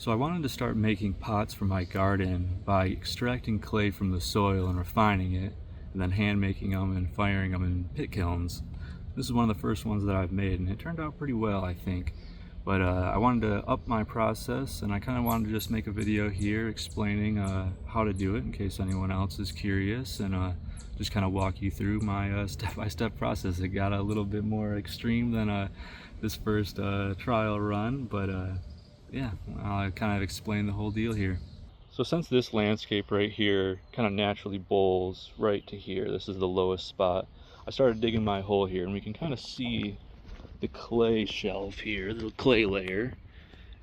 So I wanted to start making pots for my garden by extracting clay from the soil and refining it, and then hand making them and firing them in pit kilns. This is one of the first ones that I've made, and it turned out pretty well, I think. But I wanted to up my process, and I kind of wanted to just make a video here explaining how to do it in case anyone else is curious, and just kind of walk you through my step-by-step process. It got a little bit more extreme than this first trial run, but yeah, I'll kind of explain the whole deal here. So since this landscape right here kind of naturally bowls right to here, this is the lowest spot, I started digging my hole here, and we can kind of see the clay shelf here, the clay layer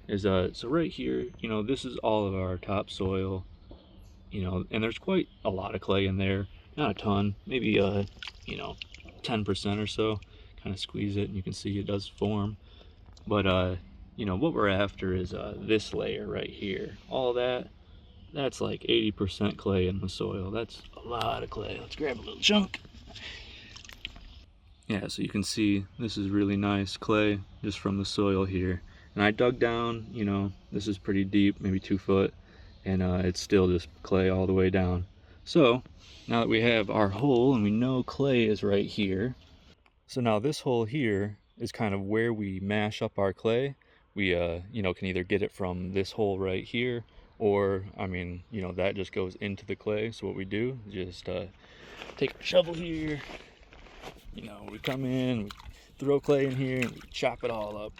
is so right here, this is all of our topsoil, and there's quite a lot of clay in there, not a ton, maybe 10% or so. Kind of squeeze it and you can see it does form, but what we're after is this layer right here. All that's like 80% clay in the soil. That's a lot of clay. Let's grab a little chunk. Yeah, so you can see this is really nice clay just from the soil here. And I dug down, this is pretty deep, maybe 2 foot, and it's still just clay all the way down. So now that we have our hole and we know clay is right here, so now this hole here is kind of where we mash up our clay. We can either get it from this hole right here, or that just goes into the clay. So what we do is just take a shovel here, we come in, we throw clay in here, and we chop it all up.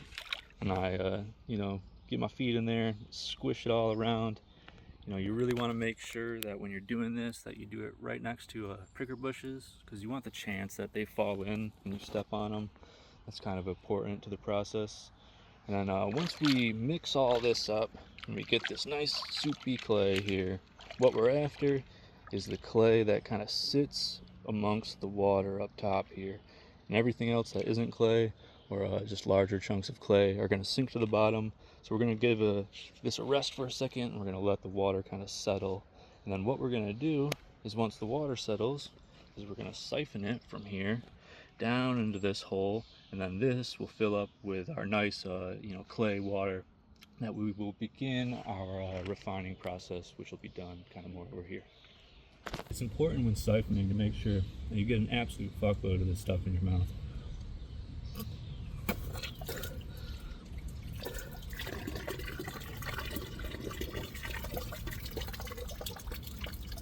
And I get my feet in there, squish it all around. You really want to make sure that when you're doing this, that you do it right next to pricker bushes, because you want the chance that they fall in and you step on them. That's kind of important to the process. And then once we mix all this up and we get this nice soupy clay here, what we're after is the clay that kind of sits amongst the water up top here. And everything else that isn't clay, or just larger chunks of clay, are going to sink to the bottom. So we're going to give this a rest for a second, and we're going to let the water kind of settle. And then what we're going to do is, once the water settles, is we're going to siphon it from here down into this hole, and then this will fill up with our nice clay water that we will begin our refining process, which will be done kind of more over here. It's important when siphoning to make sure that you get an absolute fuckload of this stuff in your mouth.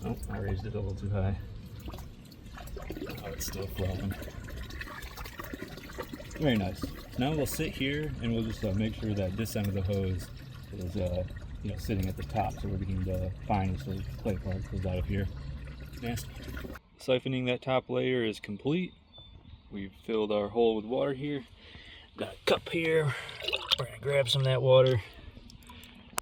Oh, I raised it a little too high. Oh, it's still flowing. Very nice. Now we'll sit here and we'll just make sure that this end of the hose is sitting at the top, so we're getting the finest of clay particles out of here. Nasty. Siphoning that top layer is complete. We've filled our hole with water here. Got a cup here. We're gonna grab some of that water,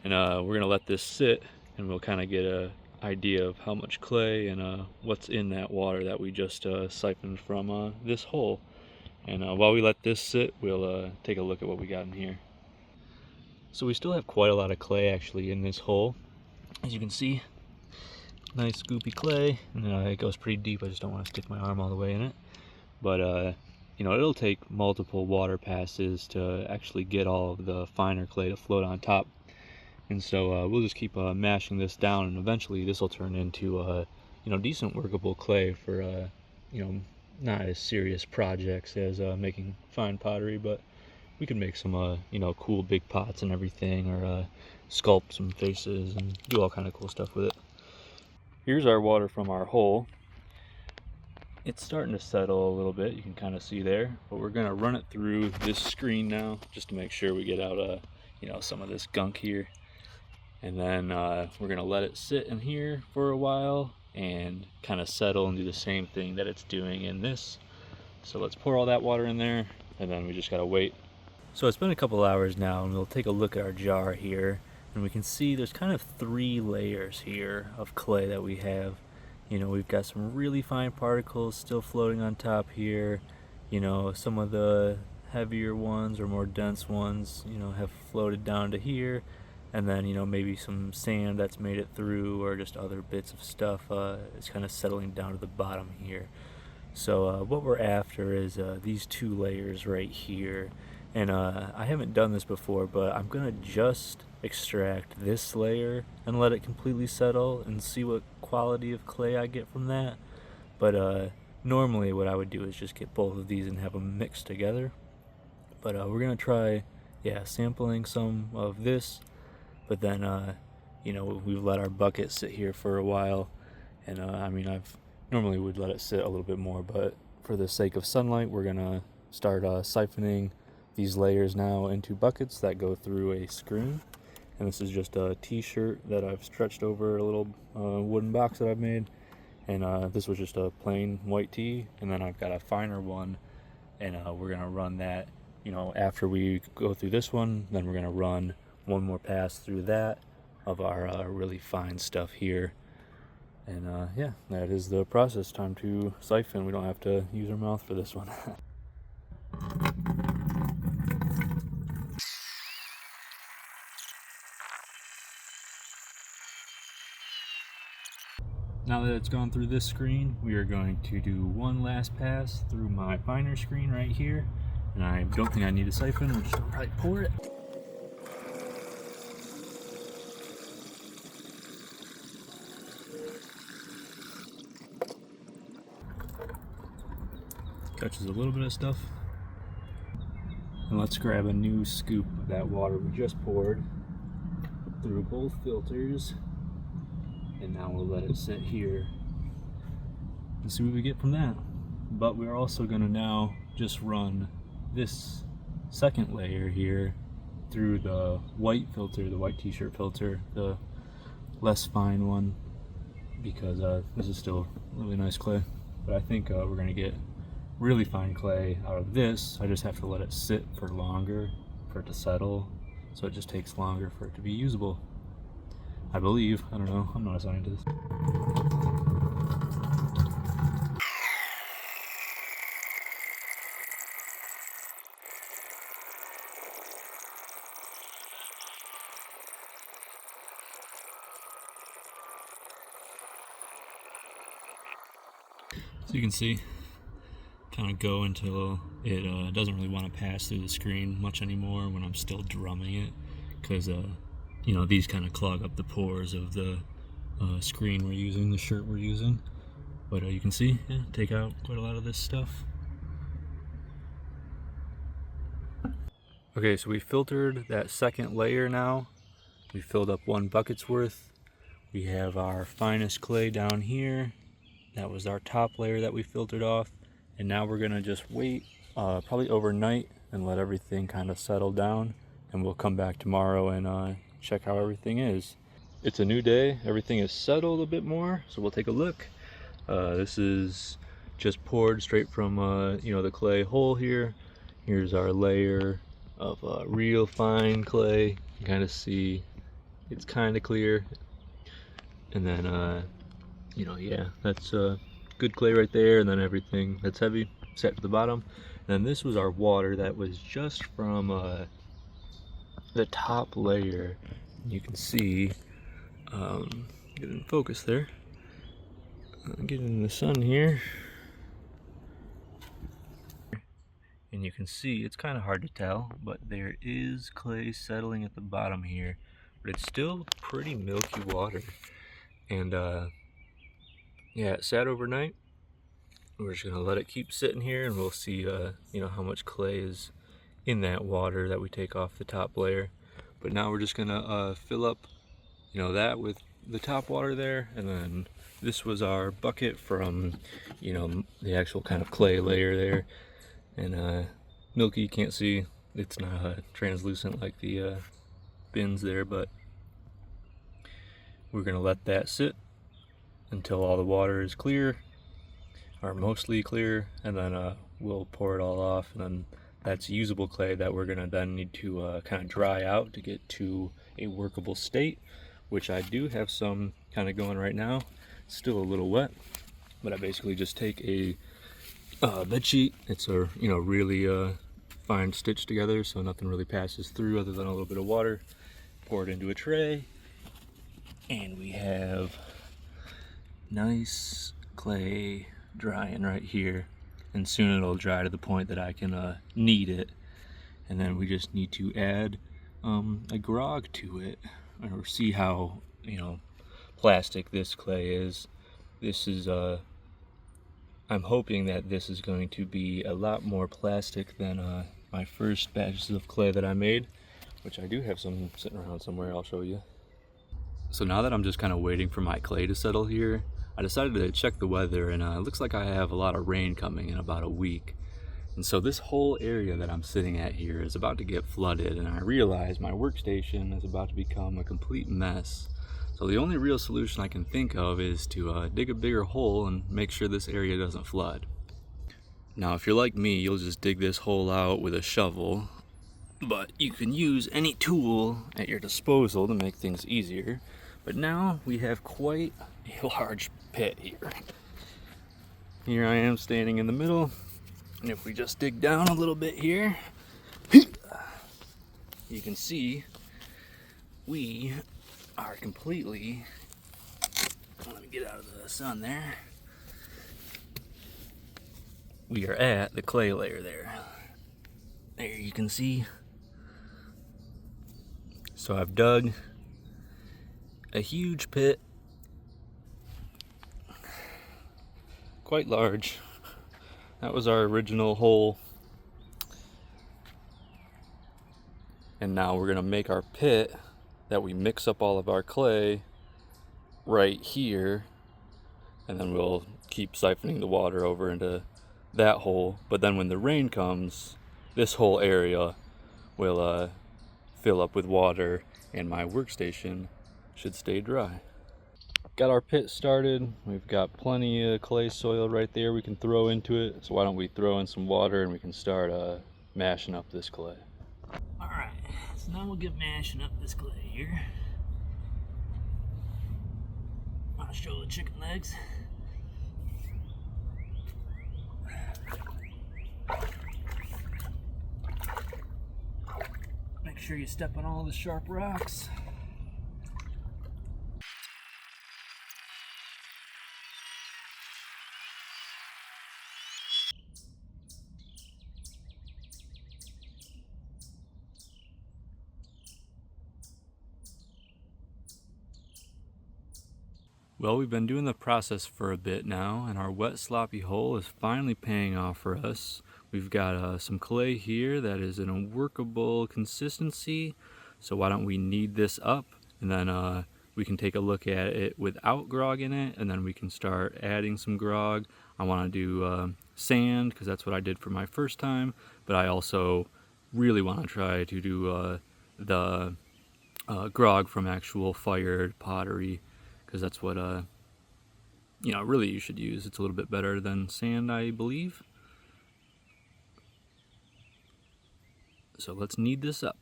and we're gonna let this sit, and we'll kind of get a idea of how much clay and what's in that water that we just siphoned from this hole. And while we let this sit, we'll take a look at what we got in here. So we still have quite a lot of clay actually in this hole, as you can see. Nice scoopy clay, and it goes pretty deep. I just don't want to stick my arm all the way in it, but it'll take multiple water passes to actually get all of the finer clay to float on top. And so we'll just keep mashing this down, and eventually this will turn into decent workable clay for not as serious projects as making fine pottery, but we could make some cool big pots and everything, or sculpt some faces and do all kind of cool stuff with it. Here's our water from our hole. It's starting to settle a little bit, you can kind of see there, but we're going to run it through this screen now just to make sure we get out some of this gunk here. And then we're going to let it sit in here for a while and kind of settle and do the same thing that it's doing in this. So let's pour all that water in there, and then we just got to wait. So it's been a couple hours now, and we'll take a look at our jar here, and we can see there's kind of 3 layers here of clay that we have. We've got some really fine particles still floating on top here. Some of the heavier ones or more dense ones, have floated down to here. And then, maybe some sand that's made it through, or just other bits of stuff is kind of settling down to the bottom here. So what we're after is these 2 layers right here. And I haven't done this before, but I'm gonna just extract this layer and let it completely settle and see what quality of clay I get from that. But normally what I would do is just get both of these and have them mixed together. But we're gonna try, yeah, sampling some of this, but then you know, we've let our bucket sit here for a while, and I mean, I've normally would let it sit a little bit more, but for the sake of sunlight, we're gonna start siphoning these layers now into buckets that go through a screen. And this is just a t-shirt that I've stretched over a little wooden box that I've made, and this was just a plain white tee, and then I've got a finer one, and we're gonna run that, you know, after we go through this one, then we're gonna run one more pass through that of our really fine stuff here. And yeah, that is the process. Time to siphon. We don't have to use our mouth for this one. Now that it's gone through this screen, we are going to do one last pass through my finer screen right here. And I don't think I need a siphon. We're just gonna probably pour it. Catches a little bit of stuff. And let's grab a new scoop of that water we just poured through both filters. And now we'll let it sit here and see what we get from that. But we're also gonna now just run this second layer here through the white filter, the white t-shirt filter, the less fine one, because this is still really nice clay. But I think we're gonna get really fine clay out of this. I just have to let it sit for longer for it to settle, so it just takes longer for it to be usable, I believe. I don't know, I'm not a scientist. So you can see, kind of go until it doesn't really want to pass through the screen much anymore when I'm still drumming it, because you know, these kind of clog up the pores of the screen we're using, the shirt we're using. But you can see, yeah, take out quite a lot of this stuff. Okay, so we filtered that second layer now. We filled up 1 bucket's worth. We have our finest clay down here. That was our top layer that we filtered off. And now we're gonna just wait probably overnight and let everything kind of settle down. And we'll come back tomorrow and check how everything is. It's a new day, everything is settled a bit more, so we'll take a look. This is just poured straight from you know, the clay hole here. Here's our layer of real fine clay. You can kind of see it's kind of clear. And then you know, yeah, that's good clay right there, and then everything that's heavy set to the bottom. And then this was our water that was just from the top layer. You can see, get in focus there, get in the sun here, and you can see it's kind of hard to tell, but there is clay settling at the bottom here, but it's still pretty milky water. And yeah, it sat overnight. We're just gonna let it keep sitting here, and we'll see you know, how much clay is in that water that we take off the top layer. But now we're just gonna fill up, you know, that with the top water there, and then this was our bucket from, you know, the actual kind of clay layer there. And milky, you can't see, it's not translucent like the bins there, but we're gonna let that sit until all the water is clear, or mostly clear, and then we'll pour it all off. And then that's usable clay that we're gonna then need to kind of dry out to get to a workable state, which I do have some kind of going right now. It's still a little wet, but I basically just take a bed sheet. It's a, you know, really fine stitch together, so nothing really passes through other than a little bit of water. Pour it into a tray, and we have nice clay drying right here, and soon it'll dry to the point that I can knead it and then we just need to add a grog to it, or see how, you know, plastic this clay is. This is I'm hoping that this is going to be a lot more plastic than my first batches of clay that I made, which I do have some sitting around somewhere. I'll show you. So now that I'm just kind of waiting for my clay to settle here, I decided to check the weather, and it looks like I have a lot of rain coming in about a week. And so this whole area that I'm sitting at here is about to get flooded, and I realize my workstation is about to become a complete mess. So the only real solution I can think of is to dig a bigger hole and make sure this area doesn't flood. Now if you're like me, you'll just dig this hole out with a shovel, but you can use any tool at your disposal to make things easier. But now we have quite a large pit here. Here I am standing in the middle. And if we just dig down a little bit here, you can see we are completely, let me get out of the sun there. We are at the clay layer there. There you can see. So I've dug a huge pit, quite large. That was our original hole. And now we're gonna make our pit that we mix up all of our clay right here, and then we'll keep siphoning the water over into that hole. But then when the rain comes, this whole area will fill up with water, and my workstation should stay dry. Got our pit started. We've got plenty of clay soil right there we can throw into it. So why don't we throw in some water and we can start mashing up this clay. All right, so now we'll get mashing up this clay here. I'll show the chicken legs. Make sure you step on all the sharp rocks. Well, we've been doing the process for a bit now, and our wet sloppy hole is finally paying off for us. We've got some clay here that is in a workable consistency, so why don't we knead this up, and then we can take a look at it without grog in it, and then we can start adding some grog. I want to do sand, because that's what I did for my first time, but I also really want to try to do the grog from actual fired pottery, because that's what you know, really you should use. It's a little bit better than sand, I believe. So let's knead this up.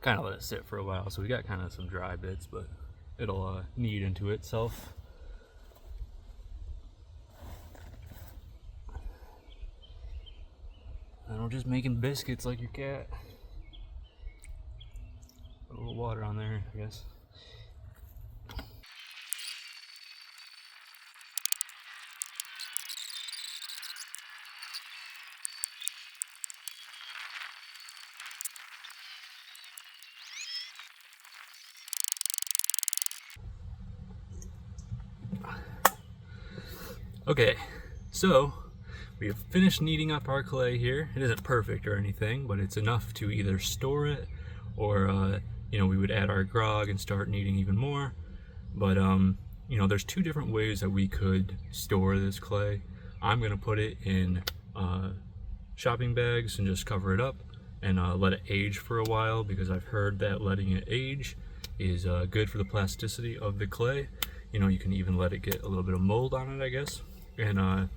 Kind of let it sit for a while, so we got kind of some dry bits, but it'll knead into itself. And we're just making biscuits like your cat. Put a little water on there, I guess. Okay, so we have finished kneading up our clay here. It isn't perfect or anything, but it's enough to either store it or, you know, we would add our grog and start kneading even more. But, you know, there's two different ways that we could store this clay. I'm going to put it in shopping bags and just cover it up and let it age for a while, because I've heard that letting it age is good for the plasticity of the clay. You know, you can even let it get a little bit of mold on it, I guess. And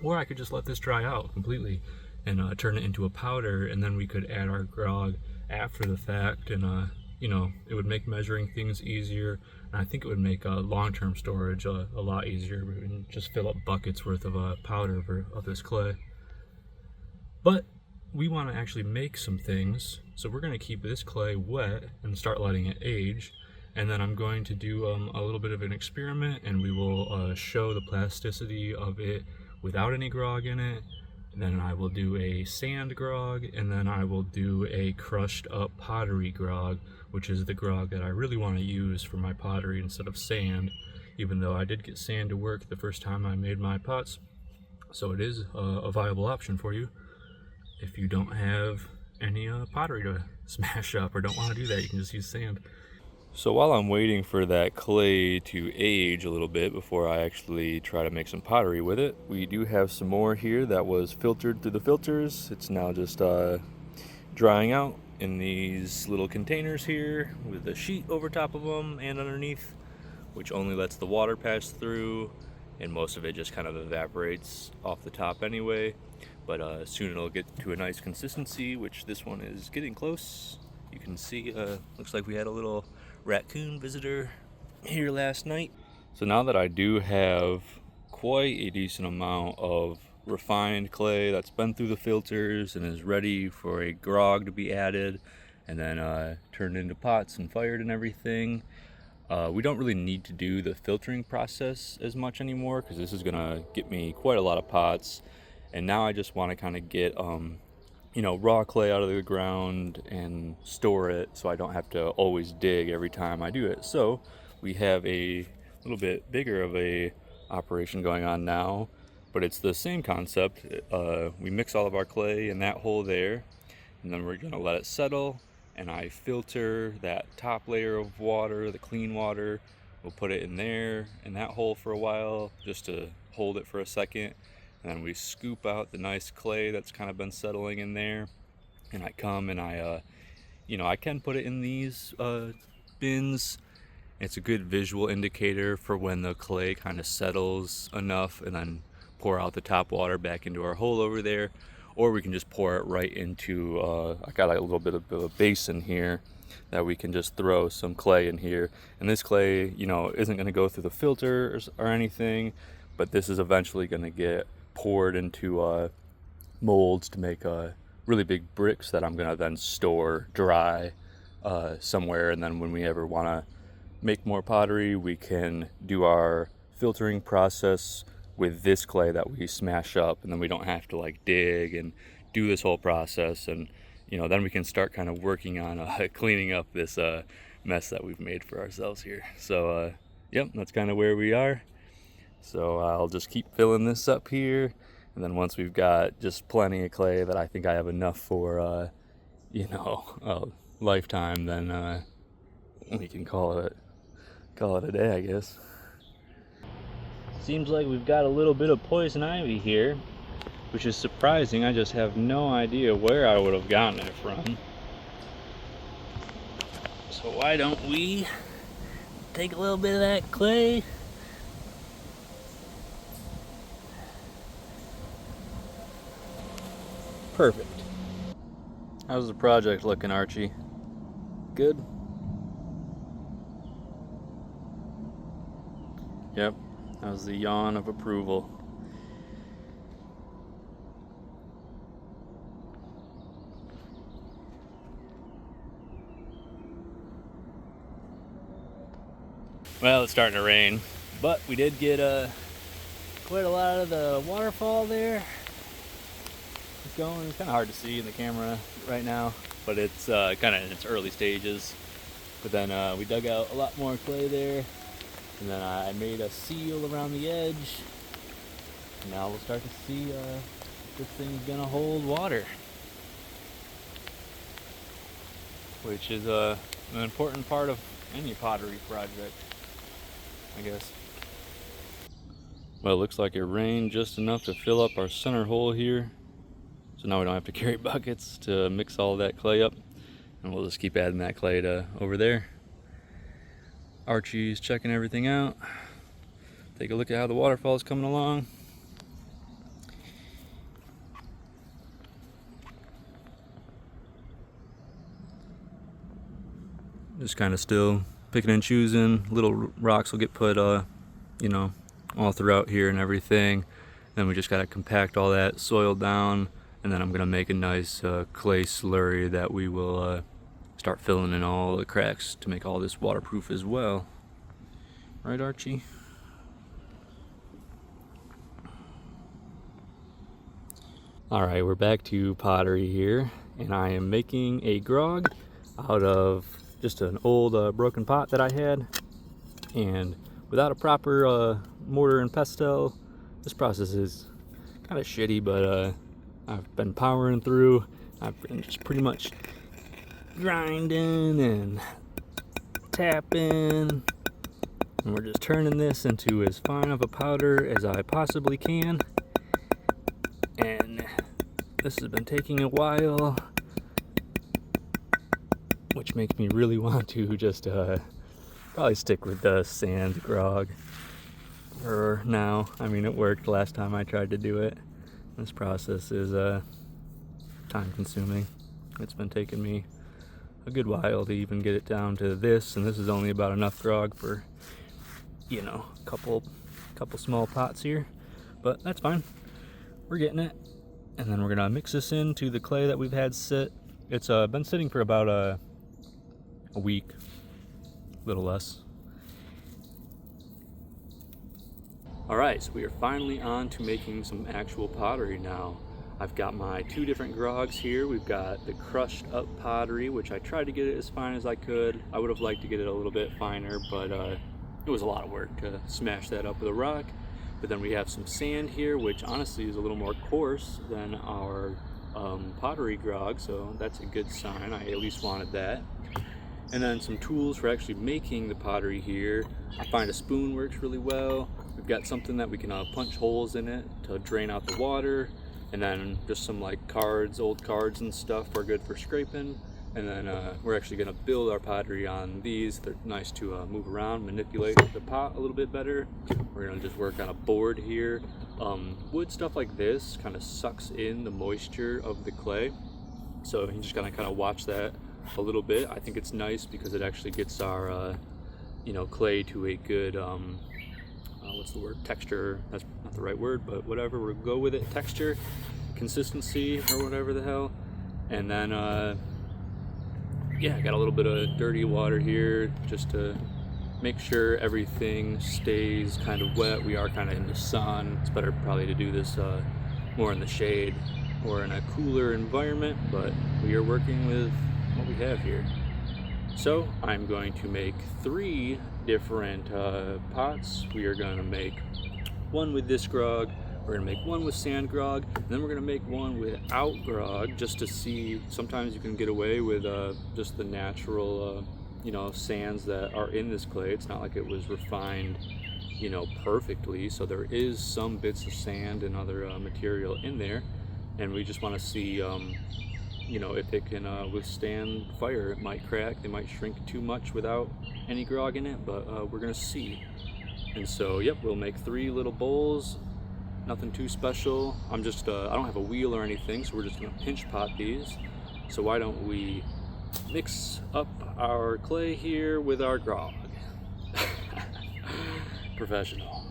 or I could just let this dry out completely and turn it into a powder, and then we could add our grog after the fact, and you know, it would make measuring things easier, and I think it would make long-term storage a lot easier. We can just fill up buckets worth of powder of this clay. But we want to actually make some things, so we're going to keep this clay wet and start letting it age. And then I'm going to do a little bit of an experiment, and we will show the plasticity of it without any grog in it, And then I will do a sand grog, and then I will do a crushed up pottery grog, which is the grog that I really want to use for my pottery instead of sand, even though I did get sand to work the first time I made my pots. So it is a viable option for you if you don't have any pottery to smash up or don't want to do that. You can just use sand. So while I'm waiting for that clay to age a little bit before I actually try to make some pottery with it, we do have some more here that was filtered through the filters. It's now just drying out in these little containers here with a sheet over top of them and underneath, which only lets the water pass through, and most of it just kind of evaporates off the top anyway. But soon it'll get to a nice consistency, which this one is getting close. You can see, looks like we had a little raccoon visitor here last night. So now that I do have quite a decent amount of refined clay that's been through the filters and is ready for a grog to be added and then turned into pots and fired and everything, we don't really need to do the filtering process as much anymore, because this is gonna get me quite a lot of pots. And now I just want to kind of get raw clay out of the ground and store it so I don't have to always dig every time I do it. So we have a little bit bigger of a operation going on now, but it's the same concept. We mix all of our clay in that hole there, and then we're going to let it settle, and I filter that top layer of water, the clean water. We'll put it in there in that hole for a while just to hold it for a second. And then we scoop out the nice clay that's kind of been settling in there. And I come and I can put it in these bins. It's a good visual indicator for when the clay kind of settles enough, and then pour out the top water back into our hole over there. Or we can just pour it right into, I got a little bit of a basin here that we can just throw some clay in here. And this clay, isn't going to go through the filters or anything, but this is eventually going to get poured into molds to make really big bricks that I'm gonna then store dry somewhere, and then when we ever want to make more pottery, we can do our filtering process with this clay that we smash up, and then we don't have to like dig and do this whole process. And then we can start kind of working on cleaning up this mess that we've made for ourselves here. So yep, that's kind of where we are. So I'll just keep filling this up here, and then once we've got just plenty of clay that I think I have enough for a lifetime, then we can call it a day, I guess. Seems like we've got a little bit of poison ivy here, which is surprising. I just have no idea where I would have gotten it from. So why don't we take a little bit of that clay, perfect. How's the project looking, Archie? Good? Yep. How's the yawn of approval? Well, it's starting to rain, but we did get quite a lot of the waterfall there. It's going. It's kind of hard to see in the camera right now, but it's kind of in its early stages. But then we dug out a lot more clay there, and then I made a seal around the edge. And now we'll start to see if this thing's gonna hold water, which is an important part of any pottery project, I guess. Well, it looks like it rained just enough to fill up our center hole here. So now we don't have to carry buckets to mix all that clay up, and we'll just keep adding that clay to over there. Archie's checking everything out. Take a look at how the waterfall is coming along. Just kind of still picking and choosing. Little rocks will get put, all throughout here and everything. Then we just gotta compact all that soil down, and then I'm gonna make a nice clay slurry that we will start filling in all the cracks to make all this waterproof as well. Right, Archie? Alright, we're back to pottery here, and I am making a grog out of just an old broken pot that I had. And without a proper mortar and pestle, this process is kind of shitty, but I've been powering through. I've been just pretty much grinding and tapping, and we're just turning this into as fine of a powder as I possibly can. And this has been taking a while, which makes me really want to just probably stick with the sand grog for now. I mean, it worked last time I tried to do it. This process is time consuming. It's been taking me a good while to even get it down to this, and this is only about enough grog for, you know, a couple small pots here, but that's fine. We're getting it. And then we're gonna mix this into the clay that we've had sit. It's been sitting for about a week, a little less. All right, so we are finally on to making some actual pottery now. I've got my two different grogs here. We've got the crushed up pottery, which I tried to get it as fine as I could. I would have liked to get it a little bit finer, but it was a lot of work to smash that up with a rock. But then we have some sand here, which honestly is a little more coarse than our pottery grog, so that's a good sign. I at least wanted that. And then some tools for actually making the pottery here. I find a spoon works really well. We've got something that we can punch holes in it to drain out the water. And then just some like cards, old cards and stuff are good for scraping. And then we're actually gonna build our pottery on these. They're nice to move around, manipulate the pot a little bit better. We're gonna just work on a board here. Wood stuff like this kind of sucks in the moisture of the clay. So you just gotta kind of watch that a little bit. I think it's nice because it actually gets our, you know, clay to a good, what's the word? Texture. That's not the right word, but whatever, we'll go with it. Texture, consistency, or whatever the hell. And then, yeah, I got a little bit of dirty water here just to make sure everything stays kind of wet. We are kind of in the sun. It's better probably to do this more in the shade or in a cooler environment, but we are working with what we have here. So I'm going to make 3 different pots. We are going to make one with this grog, we're gonna make one with sand grog, and then we're gonna make one without grog, just to see. Sometimes you can get away with just the natural, you know, sands that are in this clay. It's not like it was refined, you know, perfectly. So there is some bits of sand and other material in there, and we just want to see, you know, if it can withstand fire. It might crack. They might shrink too much without any grog in it, but we're gonna see. And so, yep, we'll make 3 little bowls. Nothing too special. I'm just, I don't have a wheel or anything, so we're just gonna pinch pot these. So why don't we mix up our clay here with our grog? Professional.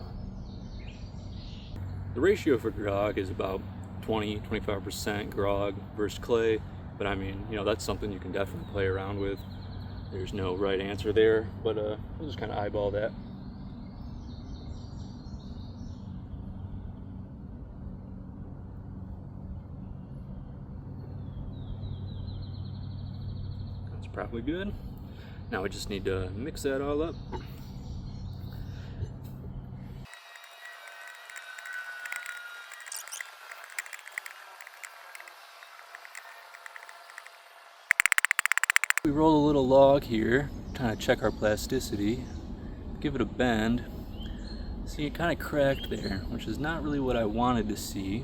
The ratio for grog is about 20-25% grog versus clay, but I mean, you know, that's something you can definitely play around with. There's no right answer there, but we'll just kind of eyeball that. Probably good. Now we just need to mix that all up. We roll a little log here, trying to check our plasticity, give it a bend. See, it kind of cracked there, which is not really what I wanted to see,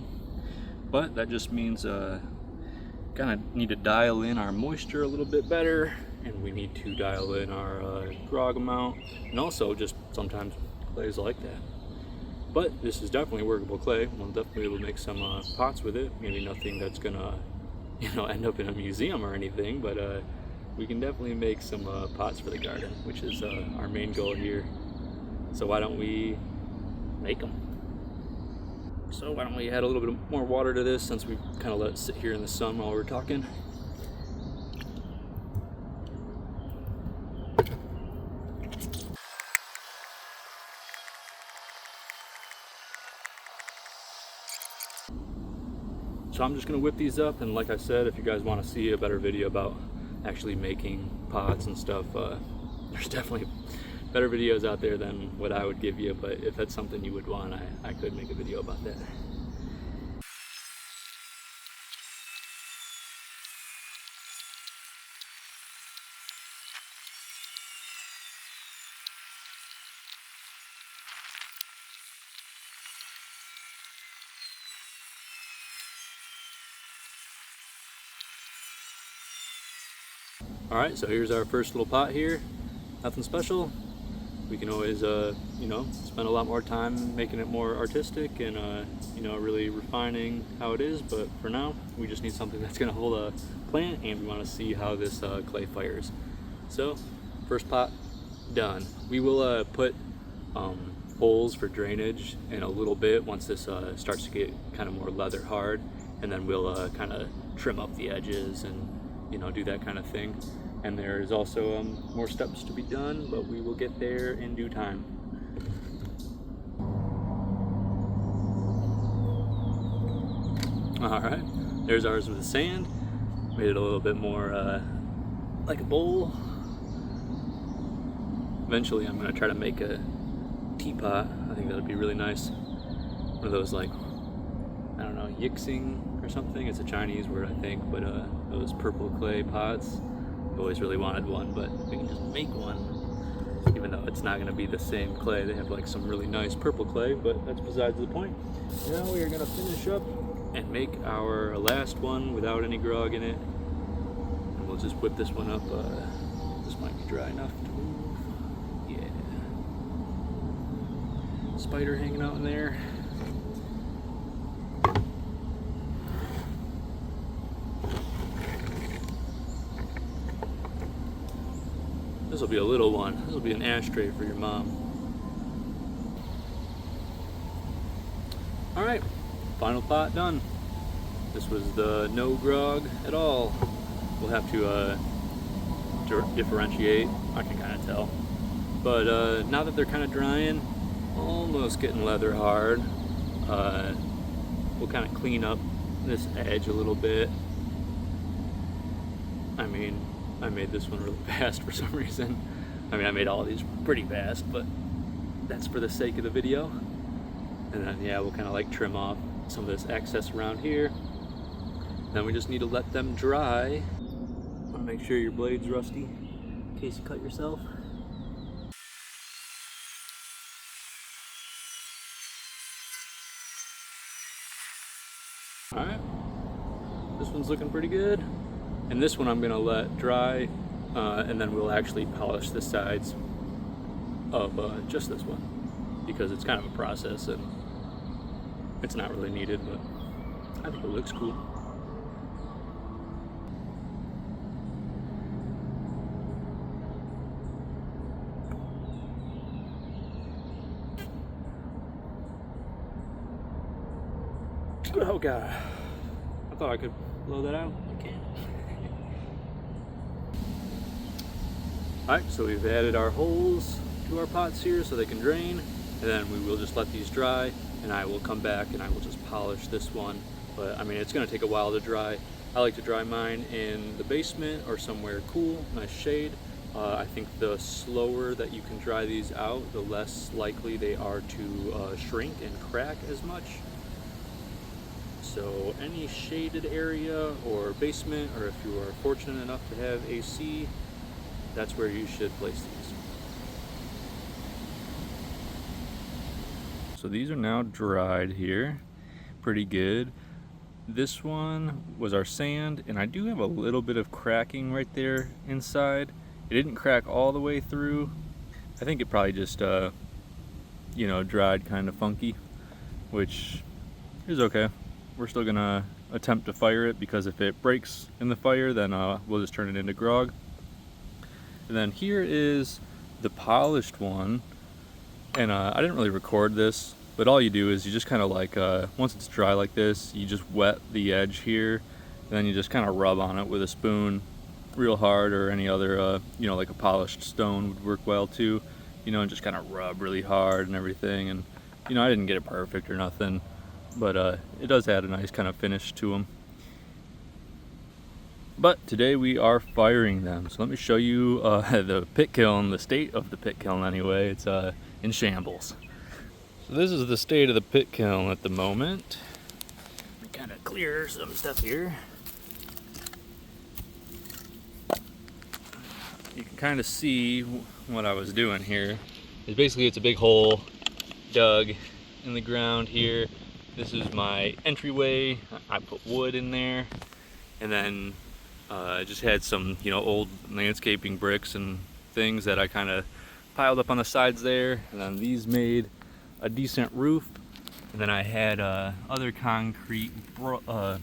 but that just means kind of need to dial in our moisture a little bit better, and we need to dial in our grog amount, and also just sometimes clays like that. But this is definitely workable clay. We'll definitely be able to make some pots with it. Maybe nothing that's gonna, you know, end up in a museum or anything, but we can definitely make some pots for the garden, which is our main goal here. So why don't we make them? So why don't we add a little bit more water to this, since we kind of let it sit here in the sun while we're talking. So I'm just gonna whip these up, and like I said, if you guys want to see a better video about actually making pots and stuff, there's definitely better videos out there than what I would give you, but if that's something you would want, I could make a video about that. All right, so here's our first little pot here. Nothing special. We can always, you know, spend a lot more time making it more artistic and, you know, really refining how it is. But for now, we just need something that's going to hold a plant, and we want to see how this clay fires. So, first pot done. We will put holes for drainage in a little bit once this starts to get kind of more leather hard, and then we'll kind of trim up the edges and, you know, do that kind of thing. And there's also more steps to be done, but we will get there in due time. All right, there's ours with the sand. Made it a little bit more like a bowl. Eventually I'm gonna try to make a teapot. I think that'd be really nice. One of those, like, I don't know, yixing or something. It's a Chinese word, I think, but those purple clay pots. I've always really wanted one, but we can just make one, even though it's not going to be the same clay. They have like some really nice purple clay, but that's besides the point. Now we are going to finish up and make our last one without any grog in it, and we'll just whip this one up. This might be dry enough to move. Yeah, spider hanging out in there. This will be a little one. This will be an ashtray for your mom. All right, final pot done. This was the no grog at all. We'll have to differentiate. I can kind of tell. But now that they're kind of drying, almost getting leather hard, we'll kind of clean up this edge a little bit. I mean, I made this one really fast for some reason. I mean, I made all of these pretty fast, but that's for the sake of the video. And then, yeah, we'll kind of like trim off some of this excess around here. Then we just need to let them dry. Want to make sure your blade's rusty in case you cut yourself. All right, this one's looking pretty good. And this one I'm gonna let dry, and then we'll actually polish the sides of just this one, because it's kind of a process and it's not really needed, but I think it looks cool. Oh God, I thought I could blow that out. I can't. Alright, so we've added our holes to our pots here so they can drain, and then we will just let these dry, and I will come back and I will just polish this one. But I mean, it's going to take a while to dry. I like to dry mine in the basement or somewhere cool, nice shade. I think the slower that you can dry these out, the less likely they are to shrink and crack as much. So any shaded area or basement, or if you are fortunate enough to have AC, that's where you should place these. So these are now dried here, pretty good. This one was our sand, and I do have a little bit of cracking right there inside. It didn't crack all the way through. I think it probably just, you know, dried kind of funky, which is okay. We're still gonna attempt to fire it, because if it breaks in the fire, then we'll just turn it into grog. And then here is the polished one, and I didn't really record this, but all you do is you just kind of like, once it's dry like this, you just wet the edge here, and then you just kind of rub on it with a spoon real hard, or any other, you know, like a polished stone would work well too, you know, and just kind of rub really hard and everything. And, you know, I didn't get it perfect or nothing, but it does add a nice kind of finish to them. But today we are firing them, so let me show you the pit kiln, the state of the pit kiln anyway. It's in shambles. So this is the state of the pit kiln at the moment. Let me kind of clear some stuff here. You can kind of see what I was doing here. Basically it's a big hole dug in the ground here. This is my entryway. I put wood in there, and then I just had some, old landscaping bricks and things that I kind of piled up on the sides there, and then these made a decent roof. And then I had other concrete blocks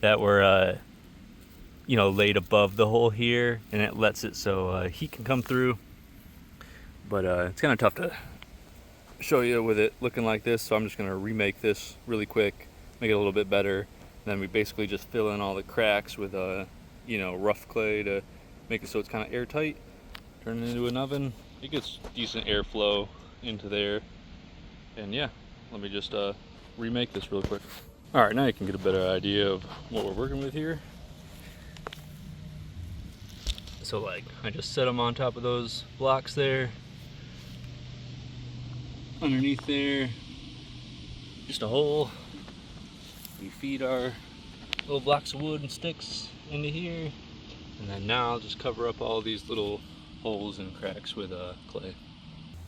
that were laid above the hole here, and it lets it so heat can come through. But it's kind of tough to show you with it looking like this, so I'm just going to remake this really quick, make it a little bit better. And then we basically just fill in all the cracks with rough clay to make it so it's kind of airtight. Turn it into an oven. It gets decent airflow into there. And yeah, let me just remake this real quick. All right, now you can get a better idea of what we're working with here. So I just set them on top of those blocks there. Underneath there, just a hole. We feed our little blocks of wood and sticks into here, and then now I'll just cover up all these little holes and cracks with clay.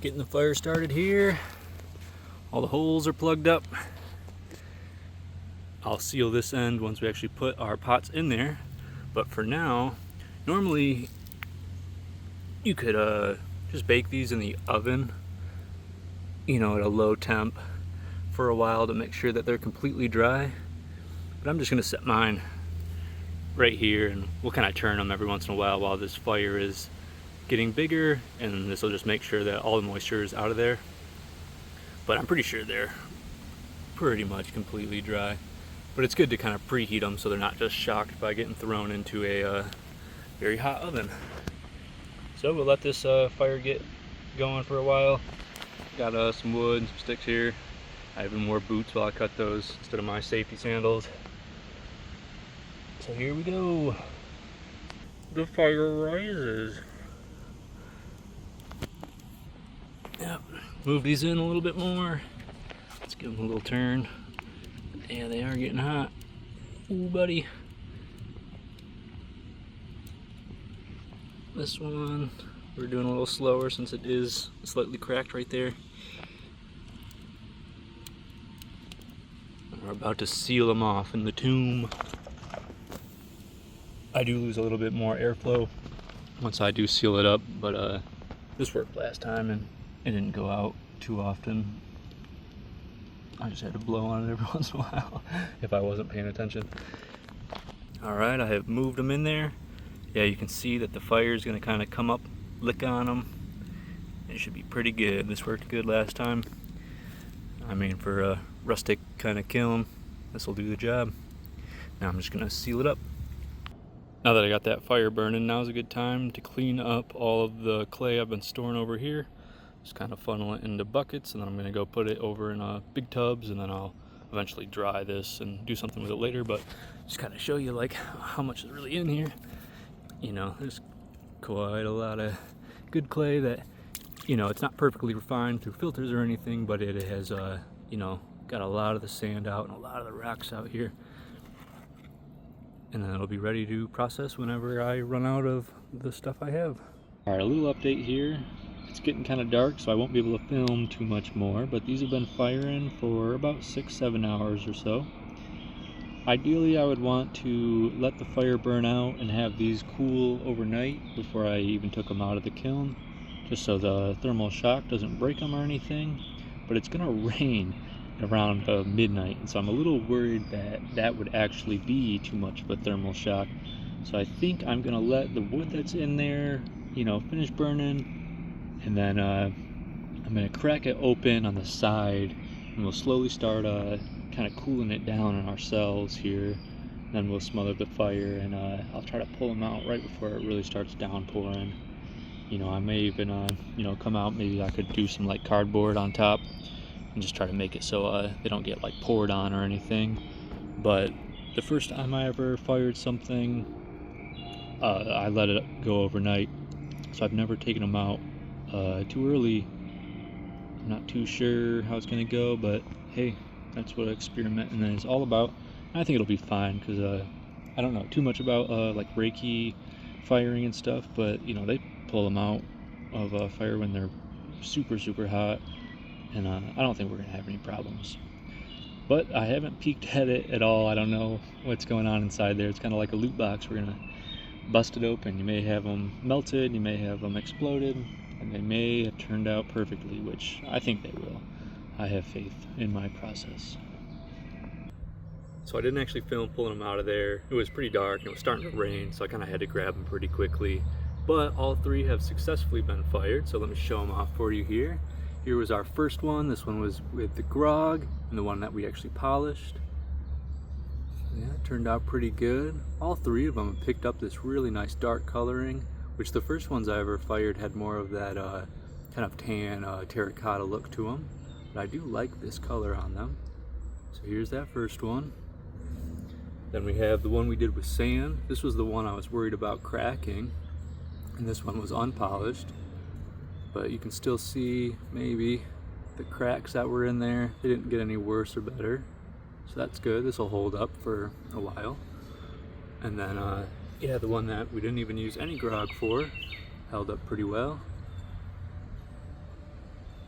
Getting the fire started here. All the holes are plugged up. I'll seal this end once we actually put our pots in there, but for now, normally you could just bake these in the oven, at a low temp for a while to make sure that they're completely dry. But I'm just gonna set mine right here, and we'll kind of turn them every once in a while this fire is getting bigger, and this will just make sure that all the moisture is out of there. But I'm pretty sure they're pretty much completely dry. But it's good to kind of preheat them so they're not just shocked by getting thrown into a very hot oven. So we'll let this fire get going for a while. Got some wood, some sticks here. I even wore boots while I cut those instead of my safety sandals. So here we go. The fire rises. Yep, move these in a little bit more. Let's give them a little turn. Yeah, they are getting hot. Ooh, buddy. This one, we're doing a little slower since it is slightly cracked right there. We're about to seal them off in the tomb. I do lose a little bit more airflow once I do seal it up, but this worked last time and it didn't go out too often. I just had to blow on it every once in a while if I wasn't paying attention. All right, I have moved them in there. Yeah, you can see that the fire is going to kind of come up, lick on them. It should be pretty good. This worked good last time. I mean, for a rustic kind of kiln, this will do the job. Now I'm just going to seal it up. Now that I got that fire burning, now's a good time to clean up all of the clay I've been storing over here. Just kind of funnel it into buckets, and then I'm going to go put it over in big tubs, and then I'll eventually dry this and do something with it later. But just kind of show you how much is really in here. There's quite a lot of good clay that, it's not perfectly refined through filters or anything, but it has, got a lot of the sand out and a lot of the rocks out here. And then it'll be ready to process whenever I run out of the stuff I have. All right, a little update here. It's getting kind of dark, so I won't be able to film too much more, but these have been firing for about 6-7 hours or so. Ideally, I would want to let the fire burn out and have these cool overnight before I even took them out of the kiln, just so the thermal shock doesn't break them or anything. But it's gonna rain around midnight, and so I'm a little worried that that would actually be too much of a thermal shock. So I think I'm gonna let the wood that's in there, finish burning, and then I'm gonna crack it open on the side, and we'll slowly start kind of cooling it down on ourselves here. Then we'll smother the fire, and I'll try to pull them out right before it really starts downpouring. I may even come out, maybe I could do some cardboard on top and just try to make it so they don't get like poured on or anything. But the first time I ever fired something, I let it go overnight, so I've never taken them out too early. I'm not too sure how it's gonna go, but hey, that's what experimenting is all about. I think it'll be fine, because I don't know too much about like Reiki firing and stuff, but you know, they pull them out of a fire when they're super hot, and I don't think we're gonna have any problems. But I haven't peeked at it at all. I don't know what's going on inside there. It's kind of like a loot box. We're gonna bust it open. You may have them melted, you may have them exploded, and they may have turned out perfectly, which I think they will. I have faith in my process. So I didn't actually film pulling them out of there. It was pretty dark and it was starting to rain, so I kind of had to grab them pretty quickly. But all three have successfully been fired, so let me show them off for you here. Here was our first one. This one was with the grog, and the one that we actually polished. Yeah, it turned out pretty good. All three of them picked up this really nice dark coloring, which the first ones I ever fired had more of that kind of tan terracotta look to them. But I do like this color on them. So here's that first one. Then we have the one we did with sand. This was the one I was worried about cracking, and this one was unpolished. But you can still see maybe the cracks that were in there. They didn't get any worse or better. So that's good. This will hold up for a while. And then, yeah, the one that we didn't even use any grog for held up pretty well.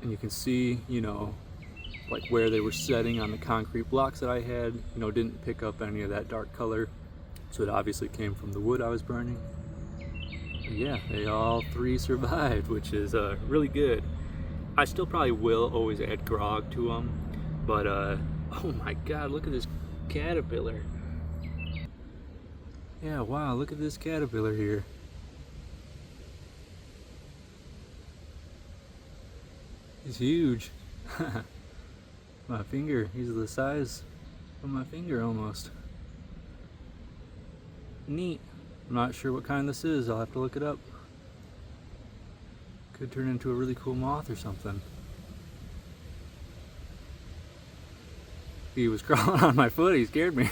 And you can see, you know, like where they were setting on the concrete blocks that I had, you know, didn't pick up any of that dark color. So it obviously came from the wood I was burning. But yeah, they all three survived, which is really good. I still probably will always add grog to them, but oh my god, look at this caterpillar. Yeah, wow, look at this caterpillar here. He's huge. My finger, he's the size of my finger almost. Neat. I'm not sure what kind this is, I'll have to look it up. Could turn into a really cool moth or something. He was crawling on my foot, he scared me.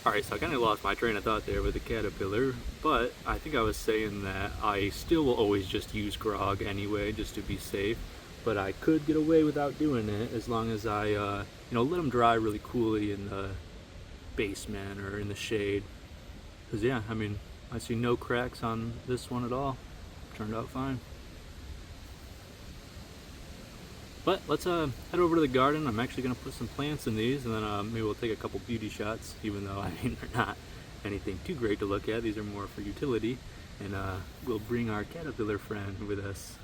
Alright, so I kind of lost my train of thought there with the caterpillar, but I think I was saying that I still will always just use grog anyway, just to be safe. But I could get away without doing it as long as I, you know, let them dry really coolly in the basement or in the shade. Because yeah, I mean, I see no cracks on this one at all. Turned out fine. But let's head over to the garden. I'm actually going to put some plants in these, and then maybe we'll take a couple beauty shots, even though I mean they're not anything too great to look at. These are more for utility, and we'll bring our caterpillar friend with us.